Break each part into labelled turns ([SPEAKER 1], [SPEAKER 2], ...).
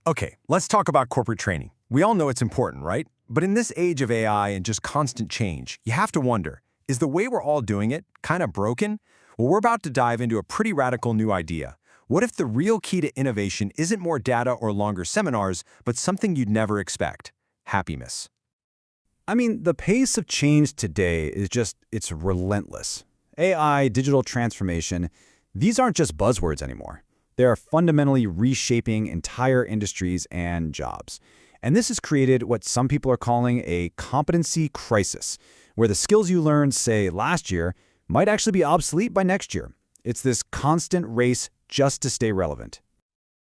[SPEAKER 1] Okay, let's talk about corporate training. We all know it's important, right? But in this age of AI and just constant change, you have to wonder, is the way we're all doing it kind of broken? Well, we're about to dive into a pretty radical new idea. What if the real key to innovation isn't more data or longer seminars, but something you'd never expect? Happiness.
[SPEAKER 2] I mean, the pace of change today is it's relentless. AI, digital transformation, these aren't just buzzwords anymore. They are fundamentally reshaping entire industries and jobs. And this has created what some people are calling a competency crisis, where the skills you learned, say, last year, might actually be obsolete by next year. It's this constant race just to stay relevant.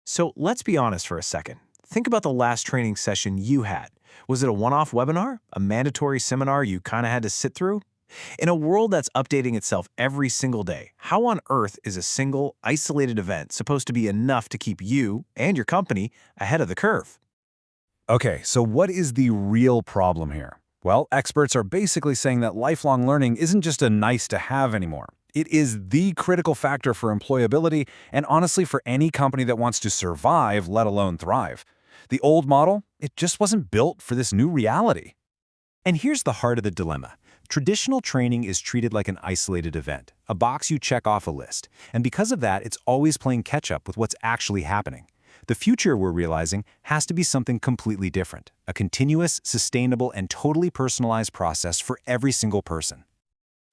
[SPEAKER 3] So let's be honest for a second. Think about the last training session you had. Was it a one-off webinar? A mandatory seminar you kind of had to sit through? In a world that's updating itself every single day, how on earth is a single, isolated event supposed to be enough to keep you and your company ahead of the curve?
[SPEAKER 2] Okay, so what is the real problem here? Well, experts are basically saying that lifelong learning isn't just a nice-to-have anymore. It is the critical factor for employability and honestly for any company that wants to survive, let alone thrive. The old model, it just wasn't built for this new reality.
[SPEAKER 1] And here's the heart of the dilemma. Traditional training is treated like an isolated event, a box you check off a list. And because of that, it's always playing catch-up with what's actually happening. The future, we're realizing, has to be something completely different, a continuous, sustainable, and totally personalized process for every single person.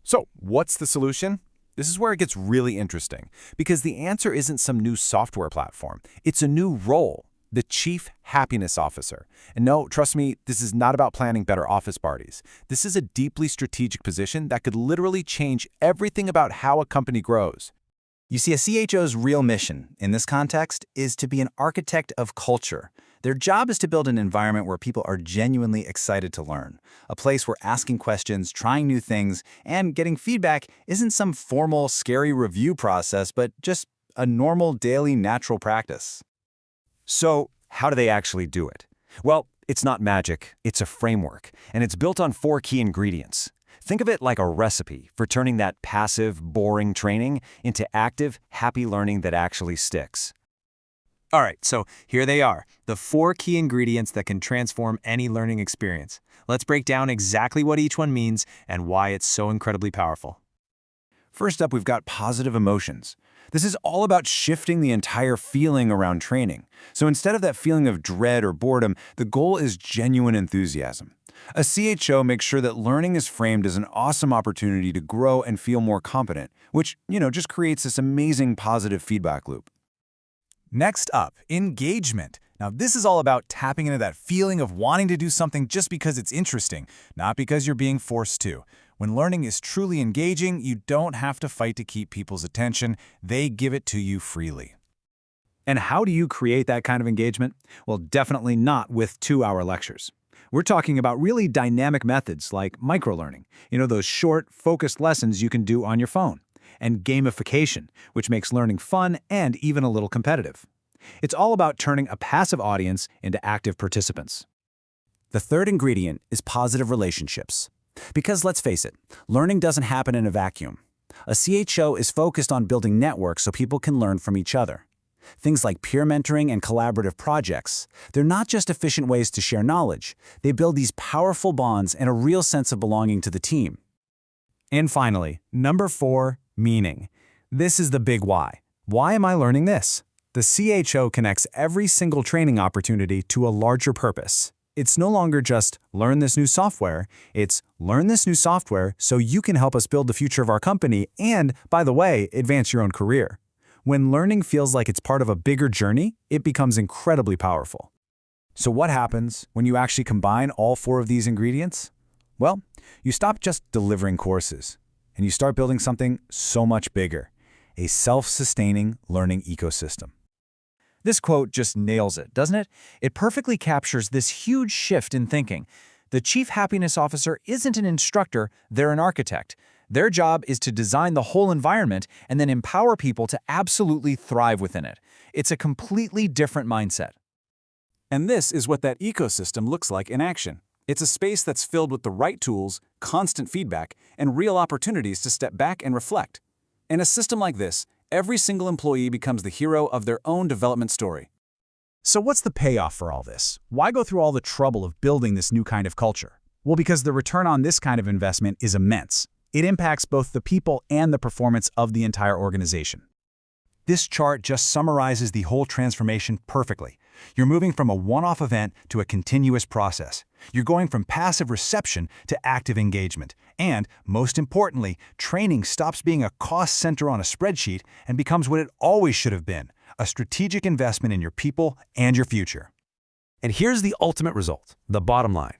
[SPEAKER 4] So, what's the solution? This is where it gets really interesting, because the answer isn't some new software platform. It's a new role, the Chief Happiness Officer. And no, trust me, this is not about planning better office parties. This is a deeply strategic position that could literally change everything about how a company grows.
[SPEAKER 5] You see, a CHO's real mission in this context is to be an architect of culture. Their job is to build an environment where people are genuinely excited to learn, a place where asking questions, trying new things, and getting feedback isn't some formal, scary review process, but just a normal, daily, natural practice.
[SPEAKER 1] So, how do they actually do it? Well, it's not magic, it's a framework, and it's built on 4 key ingredients. Think of it like a recipe for turning that passive, boring training into active, happy learning that actually sticks.
[SPEAKER 3] All right, so here they are, the 4 key ingredients that can transform any learning experience. Let's break down exactly what each one means and why it's so incredibly powerful.
[SPEAKER 2] First up, we've got positive emotions. This is all about shifting the entire feeling around training. So instead of that feeling of dread or boredom, the goal is genuine enthusiasm. A CHO makes sure that learning is framed as an awesome opportunity to grow and feel more competent, which, just creates this amazing positive feedback loop.
[SPEAKER 6] Next up, engagement. Now, this is all about tapping into that feeling of wanting to do something just because it's interesting, not because you're being forced to. When learning is truly engaging, you don't have to fight to keep people's attention. They give it to you freely.
[SPEAKER 2] And how do you create that kind of engagement? Well, definitely not with 2-hour lectures. We're talking about really dynamic methods like microlearning, those short, focused lessons you can do on your phone, and gamification, which makes learning fun and even a little competitive. It's all about turning a passive audience into active participants.
[SPEAKER 5] The third ingredient is positive relationships. Because let's face it, learning doesn't happen in a vacuum. A CHO is focused on building networks so people can learn from each other. Things like peer mentoring and collaborative projects, they're not just efficient ways to share knowledge. They build these powerful bonds and a real sense of belonging to the team.
[SPEAKER 2] And finally, number 4, meaning. This is the big why. Why am I learning this? The CHO connects every single training opportunity to a larger purpose. It's no longer just learn this new software, it's learn this new software so you can help us build the future of our company and, by the way, advance your own career. When learning feels like it's part of a bigger journey, it becomes incredibly powerful. So what happens when you actually combine all 4 of these ingredients? Well, you stop just delivering courses, and you start building something so much bigger, a self-sustaining learning ecosystem.
[SPEAKER 3] This quote just nails it, doesn't it? It perfectly captures this huge shift in thinking. The Chief Happiness Officer isn't an instructor, they're an architect. Their job is to design the whole environment and then empower people to absolutely thrive within it. It's a completely different mindset.
[SPEAKER 2] And this is what that ecosystem looks like in action. It's a space that's filled with the right tools, constant feedback, and real opportunities to step back and reflect. In a system like this, every single employee becomes the hero of their own development story. So what's the payoff for all this? Why go through all the trouble of building this new kind of culture? Well, because the return on this kind of investment is immense. It impacts both the people and the performance of the entire organization.
[SPEAKER 7] This chart just summarizes the whole transformation perfectly. You're moving from a one-off event to a continuous process. You're going from passive reception to active engagement. And, most importantly, training stops being a cost center on a spreadsheet and becomes what it always should have been, a strategic investment in your people and your future.
[SPEAKER 8] And here's the ultimate result, the bottom line.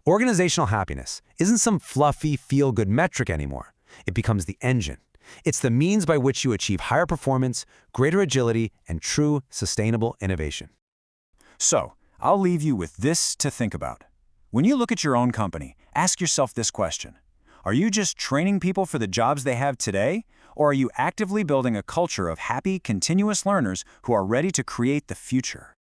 [SPEAKER 8] Organizational happiness isn't some fluffy, feel-good metric anymore. It becomes the engine. It's the means by which you achieve higher performance, greater agility, and true, sustainable innovation.
[SPEAKER 5] So, I'll leave you with this to think about. When you look at your own company, ask yourself this question. Are you just training people for the jobs they have today? Or are you actively building a culture of happy, continuous learners who are ready to create the future?